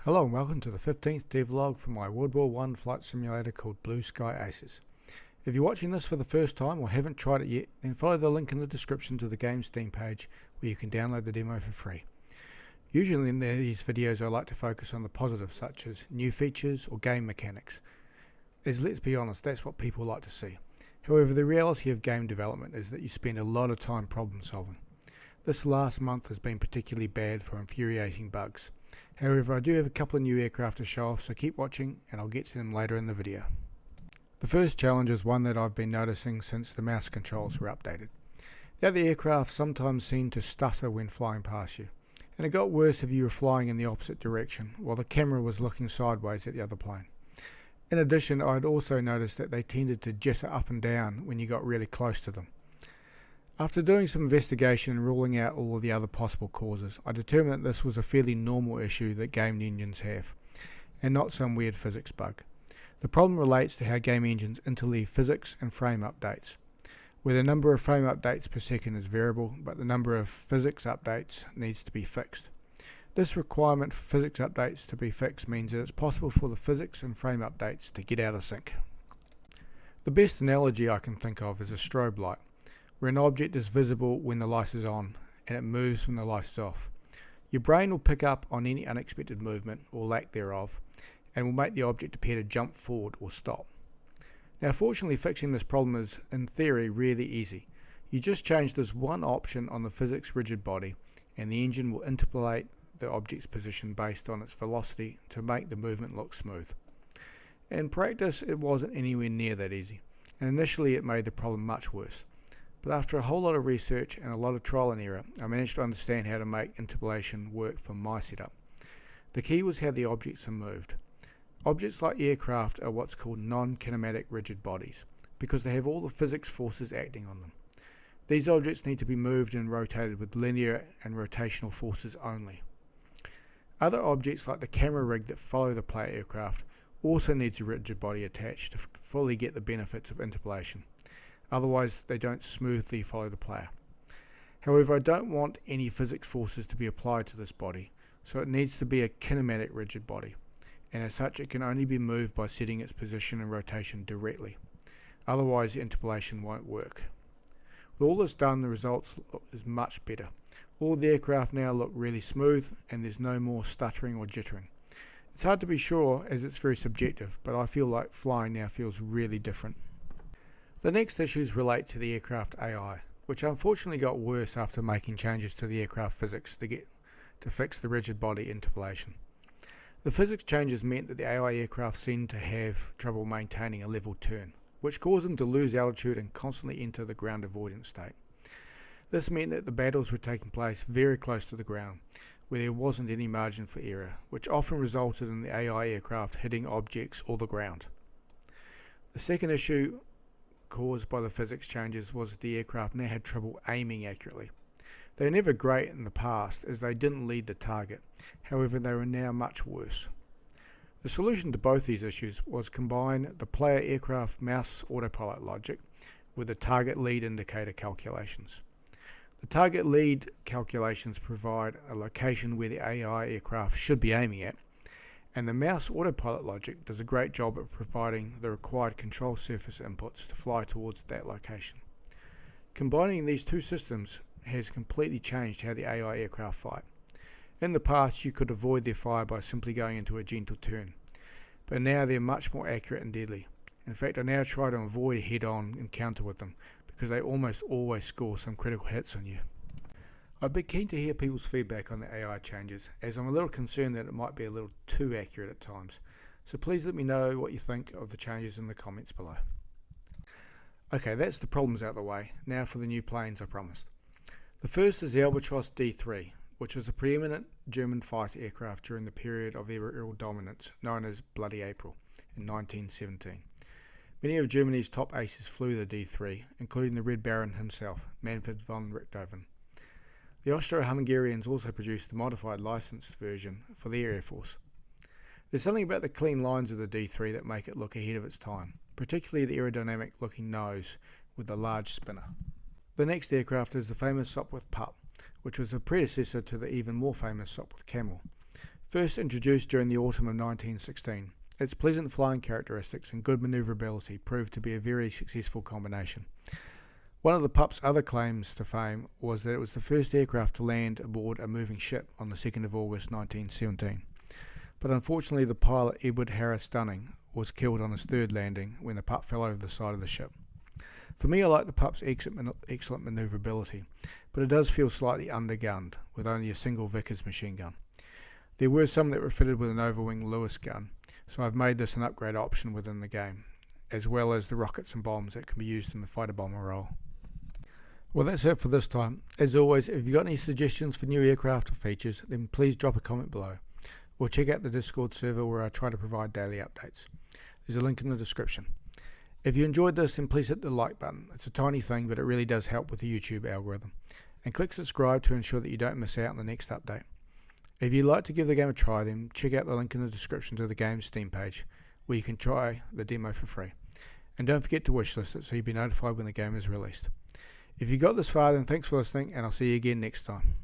Hello and welcome to the 15th devlog for my World War I flight simulator called Blue Sky Aces. If you're watching this for the first time or haven't tried it yet, then follow the link in the description to the game Steam page where you can download the demo for free. Usually in these videos I like to focus on the positives such as new features or game mechanics, as let's be honest, that's what people like to see. However, the reality of game development is that you spend a lot of time problem solving. This last month has been particularly bad for infuriating bugs. However, I do have a couple of new aircraft to show off, so keep watching and I'll get to them later in the video. The first challenge is one that I've been noticing since the mouse controls were updated. The other aircraft sometimes seem to stutter when flying past you, and it got worse if you were flying in the opposite direction while the camera was looking sideways at the other plane. In addition, I'd also noticed that they tended to jitter up and down when you got really close to them. After doing some investigation and ruling out all of the other possible causes, I determined that this was a fairly normal issue that game engines have, and not some weird physics bug. The problem relates to how game engines interleave physics and frame updates, where the number of frame updates per second is variable, but the number of physics updates needs to be fixed. This requirement for physics updates to be fixed means that it's possible for the physics and frame updates to get out of sync. The best analogy I can think of is a strobe light, where an object is visible when the light is on and it moves when the light is off. Your brain will pick up on any unexpected movement or lack thereof and will make the object appear to jump forward or stop. Now fortunately, fixing this problem is in theory really easy. You just change this one option on the physics rigid body and the engine will interpolate the object's position based on its velocity to make the movement look smooth. In practice it wasn't anywhere near that easy, and initially it made the problem much worse. But after a whole lot of research and a lot of trial and error, I managed to understand how to make interpolation work for my setup. The key was how the objects are moved. Objects like aircraft are what's called non-kinematic rigid bodies, because they have all the physics forces acting on them. These objects need to be moved and rotated with linear and rotational forces only. Other objects like the camera rig that follow the player aircraft also needs a rigid body attached to fully get the benefits of interpolation. Otherwise they don't smoothly follow the player. However, I don't want any physics forces to be applied to this body, so it needs to be a kinematic rigid body, and as such it can only be moved by setting its position and rotation directly. Otherwise the interpolation won't work. With all this done, the result is much better. All the aircraft now look really smooth and there's no more stuttering or jittering. It's hard to be sure as it's very subjective, but I feel like flying now feels really different. The next issues relate to the aircraft AI, which unfortunately got worse after making changes to the aircraft physics to fix the rigid body interpolation. The physics changes meant that the AI aircraft seemed to have trouble maintaining a level turn, which caused them to lose altitude and constantly enter the ground avoidance state. This meant that the battles were taking place very close to the ground, where there wasn't any margin for error, which often resulted in the AI aircraft hitting objects or the ground. The second issue caused by the physics changes was that the aircraft now had trouble aiming accurately. They were never great in the past as they didn't lead the target, however they were now much worse. The solution to both these issues was combine the player aircraft mouse autopilot logic with the target lead indicator calculations. The target lead calculations provide a location where the AI aircraft should be aiming at, and the mouse autopilot logic does a great job at providing the required control surface inputs to fly towards that location. Combining these two systems has completely changed how the AI aircraft fight. In the past you could avoid their fire by simply going into a gentle turn, but now they're much more accurate and deadly. In fact, I now try to avoid a head-on encounter with them because they almost always score some critical hits on you. I'd be keen to hear people's feedback on the AI changes, as I'm a little concerned that it might be a little too accurate at times, so please let me know what you think of the changes in the comments below. Okay, that's the problems out of the way. Now for the new planes I promised. The first is the Albatros D3, which was the preeminent German fighter aircraft during the period of aerial dominance known as Bloody April in 1917. Many of Germany's top aces flew the D3, including the Red Baron himself, Manfred von Richthofen. The Austro-Hungarians also produced the modified licensed version for the Air Force. There's something about the clean lines of the D3 that make it look ahead of its time, particularly the aerodynamic looking nose with the large spinner. The next aircraft is the famous Sopwith Pup, which was a predecessor to the even more famous Sopwith Camel. First introduced during the autumn of 1916, its pleasant flying characteristics and good manoeuvrability proved to be a very successful combination. One of the Pup's other claims to fame was that it was the first aircraft to land aboard a moving ship on the 2nd of August 1917. But unfortunately the pilot Edward Harris Dunning was killed on his third landing when the Pup fell over the side of the ship. For me, I like the Pup's excellent manoeuvrability, but it does feel slightly undergunned with only a single Vickers machine gun. There were some that were fitted with an overwing Lewis gun, so I've made this an upgrade option within the game, as well as the rockets and bombs that can be used in the fighter bomber role. Well, that's it for this time. As always, if you've got any suggestions for new aircraft or features, then please drop a comment below, or check out the Discord server where I try to provide daily updates. There's a link in the description. If you enjoyed this, then please hit the like button. It's a tiny thing, but it really does help with the YouTube algorithm. And click subscribe to ensure that you don't miss out on the next update. If you'd like to give the game a try, then check out the link in the description to the game's Steam page, where you can try the demo for free. And don't forget to wishlist it so you'll be notified when the game is released. If you got this far, then thanks for listening, and I'll see you again next time.